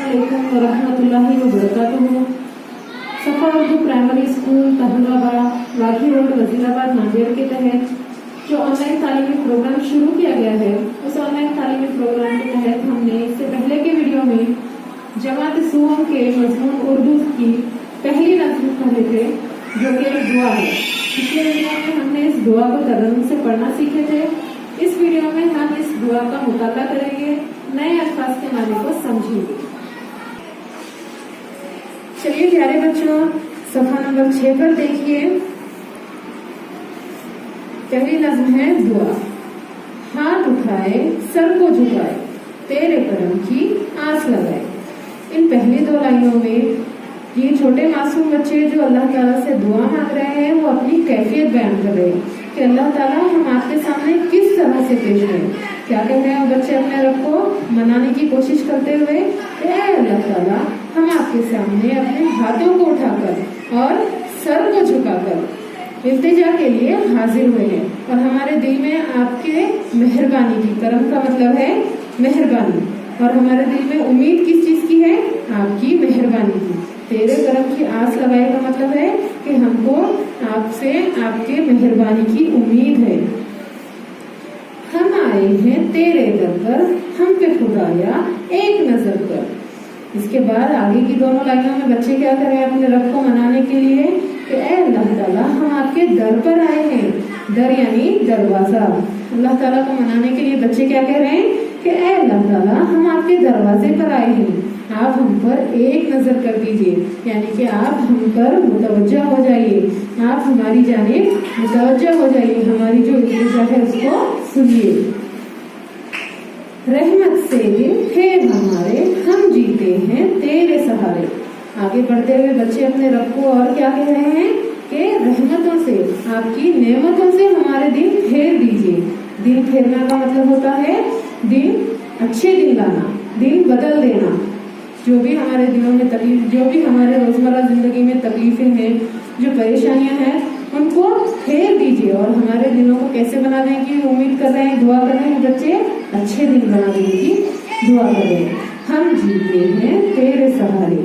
अस्सलामुअलैकुम वरहमतुल्लाहि वबरकातुहू। सफा उर्दू प्राइमरी स्कूल तहराबाद वाकी रोड वजीराबाद नांदेड़ के तहत जो ऑनलाइन तालीमी प्रोग्राम शुरू किया गया है, उस ऑनलाइन तालीमी प्रोग्राम के तहत हमने इससे पहले के वीडियो में जमात सूम के मजमून उर्दू की पहली नज़्म पढ़े थे, जो कि एक दुआ है। पिछले वीडियो में हमने इस दुआ को तरन्नुम से पढ़ना सीखे थे। इस वीडियो में हम इस दुआ का मुताला करेंगे, नए अल्फाज के माने को समझेंगे। चलिए प्यारे बच्चों, सफा नंबर 6 पर देखिए। पहली नज़्म है दुआ। हाथ उठाए सर को झुकाए, तेरे करम की आस लगाए। इन पहली दो लाइनों में ये छोटे मासूम बच्चे जो अल्लाह ताला से दुआ मांग रहे हैं, वो अपनी कैफियत बयान कर रहे हैं कि अल्लाह ताला हम आपके सामने किस तरह से पेश हैं। क्या कह रहे हैं वो बच्चे अपने रब को मनाने की कोशिश करते हुए, अल्लाह ताला हम आपके सामने अपने हाथों को उठाकर और सर को झुकाकर इल्तिजा के लिए हाजिर हुए हैं और हमारे दिल में आपके मेहरबानी की, करम का मतलब है मेहरबानी, और हमारे दिल में उम्मीद किस चीज की है? आपकी मेहरबानी की। तेरे करम की आस लगाए का मतलब है कि हमको आपसे आपके मेहरबानी की उम्मीद है। हम आए हैं तेरे दर पर, हम पे खुदाया एक नजर कर। इसके बाद आगे की दोनों लाइनों में बच्चे क्या कर रहे हैं अपने रब को मनाने के लिए कि ऐ अल्लाह ताला हम आपके दर पर आए हैं। दर यानी दरवाजा। अल्लाह ताला को मनाने के लिए बच्चे क्या कह रहे हैं कि ऐ अल्लाह ताला हम आपके दरवाजे पर आए हैं, आप हम पर एक नजर कर दीजिए, यानी कि आप हम पर मुतवज्जा हो जाइए, आप हमारी जानिब मुतवज्जा हो जाइए, हमारी जो इल्तिजा है उसको सुनिए। रहमत से दिन फेर हमारे, हम जीते हैं तेरे सहारे। आगे बढ़ते हुए बच्चे अपने रब को और क्या कह रहे हैं कि रहमतों से, आपकी नेमतों से हमारे दिन फेर दीजिए। दिन फेरना का मतलब होता है दिन अच्छे दिन लाना, दिन बदल देना। जो भी हमारे दिलों में तकलीफ, जो भी हमारे रोजमर्रा जिंदगी में तकलीफें हैं, जो परेशानियां हैं, उनको फेर दीजिए और हमारे दिलों को कैसे बना दें की उम्मीद कर रहे हैं, दुआ कर रहे हैं बच्चे, अच्छे दिन बना देने की दुआ कर रहे हैं। हम जीते हैं तेरे सहारे।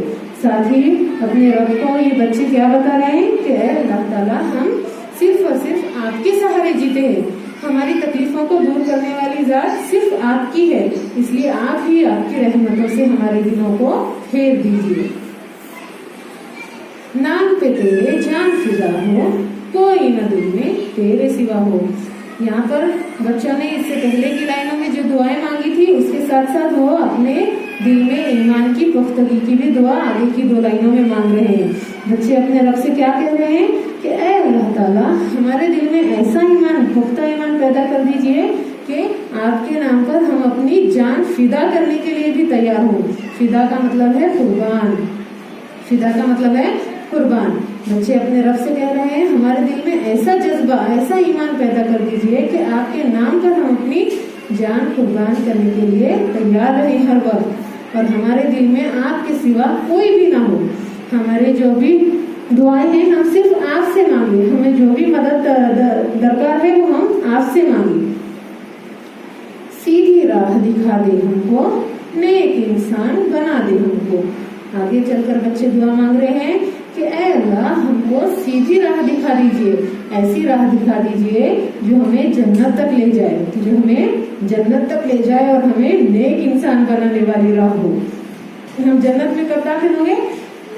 साथ ही अपने रब को ये बच्चे क्या बता रहे हैं कि अल्लाह ताला हम सिर्फ और सिर्फ आपके सहारे जीते हैं, हमारी तकलीफों को दूर करने वाली जात सिर्फ आपकी है, इसलिए आप ही आपकी रहमतों से हमारे दिलों को फेर दीजिए। नाम पे तेरे जान फिदा हो, कोई न दिल में तेरे सिवा हो। यहाँ पर बच्चों ने इससे पहले की लाइनों में जो दुआएं मांगी थी, उसके साथ साथ वो अपने दिल में ईमान की पुख्तगी की भी दुआ आगे की दो लाइनों में मांग रहे हैं। बच्चे अपने रब से क्या कह रहे हैं कि ऐ अल्लाह ताला हमारे दिल में ऐसा ईमान, पुख्ता ईमान पैदा कर दीजिए कि आपके नाम पर हम अपनी जान फिदा करने के लिए भी तैयार हों। फिदा का मतलब है कुर्बान, फिदा का मतलब है कुर्बान। बच्चे अपने रब से कह रहे हैं हमारे दिल में ऐसा जज्बा, ऐसा ईमान पैदा कर दीजिए कि आपके नाम पर हम अपनी जान कुर्बान करने के लिए तैयार रहे हर वक्त, और हमारे दिल में आपके सिवा कोई भी ना हो। हमारे जो भी दुआएं हैं हम सिर्फ आपसे मांगे, हमें जो भी मदद दरकार है वो हम आपसे मांगे। सीधी राह दिखा दे हमको, नेक इंसान बना दे हमको। आगे चलकर बच्चे दुआ मांग रहे हैं कि ऐ अल्लाह हमको सीधी राह दिखा दीजिए, ऐसी राह दिखा दीजिए जो हमें जन्नत तक ले जाए, जो हमें जन्नत तक ले जाए और हमें नेक इंसान बनाने वाली राह हो। हम जन्नत में कब दाखिल होंगे?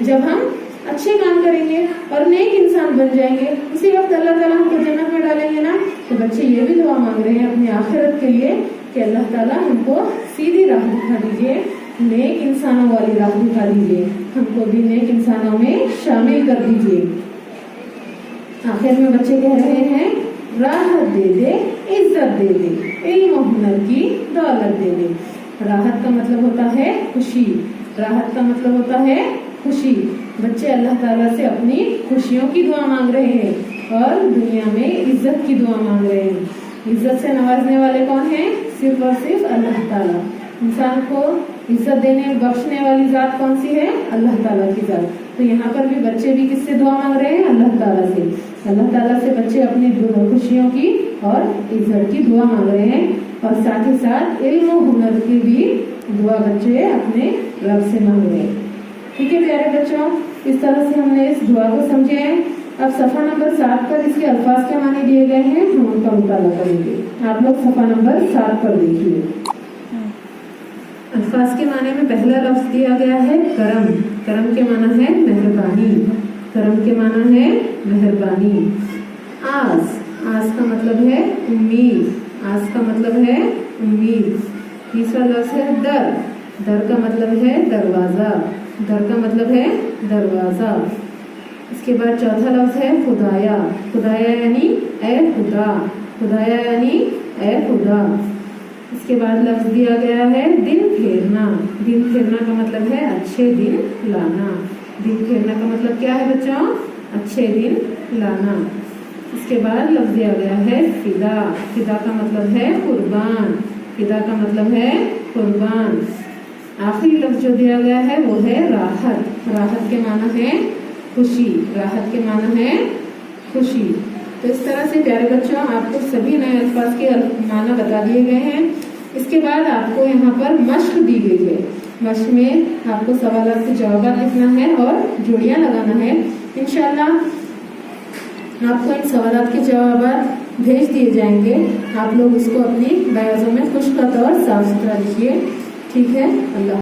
जब हम अच्छे काम करेंगे और नेक इंसान बन जाएंगे, उसी वक्त अल्लाह ताला हमको जन्नत में डालेंगे ना। तो बच्चे ये भी दुआ मांग रहे हैं अपनी आखिरत के लिए कि अल्लाह ताला हमको सीधी राह दिखा दीजिए, नेक इंसानों वाली राह दिखा दीजिए, हमको भी नेक इंसानों में शामिल कर दीजिए। आखिर में बच्चे कह रहे हैं राहत दे दे, इज्जत दे दे, इल्म हुनर की दौलत दे दे। राहत का मतलब होता है खुशी, राहत का मतलब होता है खुशी। बच्चे अल्लाह ताला से अपनी खुशियों की दुआ मांग रहे हैं और दुनिया में इज्जत की दुआ मांग रहे हैं। इज्जत से नवाजने वाले कौन हैं? सिर्फ और सिर्फ अल्लाह ताला। इंसान को इज्जत देने बख्शने वाली जात कौन सी है? अल्लाह ताला की जात। तो यहाँ पर भी बच्चे भी किससे दुआ मांग रहे हैं? अल्लाह ताला से। अल्लाह ताला से बच्चे अपनी खुशियों की और इज्जत की दुआ मांग रहे हैं और साथ ही साथ इल्म हुनर की भी दुआ बच्चे अपने रब से मांग रहे हैं। ठीक है प्यारे बच्चों, इस तरह से हमने इस दुआ को समझे हैं। अब सफा नंबर 7 पर इसके अल्फाज के माने दिए गए हैं, हम उनका मुताला करेंगे। आप लोग सफा नंबर 7 पर देखिए। अल्फाज के माने में पहला लफ्ज दिया गया है करम। करम के माना है मेहरबानी। करम के माना है मेहरबानी। आस, आस का मतलब है उम्मीद। आस का मतलब है उम्मीद। तीसरा लफ्ज है दर। दर का मतलब है दरवाजा। दर का मतलब है दरवाजा। इसके बाद चौथा लफ्ज है खुदाया। खुदाया यानी ए खुदा। खुदाया यानी ए खुदा। इसके बाद लफ्ज दिया गया है दिन फेरना। दिन फेरना का मतलब है अच्छे दिन लाना। दिन फेरना का मतलब क्या है बच्चों? अच्छे दिन लाना। इसके बाद लफ्ज दिया गया है फिदा। फिदा का मतलब है कुर्बान। फिदा का मतलब है कुर्बान। आखिरी लफ्ज जो दिया गया है वो है राहत। राहत के माना है खुशी। राहत के माना है खुशी। तो इस तरह से प्यारे बच्चों आपको सभी नए अल्फाज के माना बता दिए गए हैं। इसके बाद आपको यहाँ पर मश्क दी गई है। मश्क में आपको सवालों के जवाब लिखना है और जोड़ियां लगाना है। इंशाल्लाह आपको इन सवालों के जवाब भेज दिए जाएंगे। आप लोग उसको अपनी बयाजों में खुश खत और साफ सुथरा लिखिए। ठीक है। अल्लाह।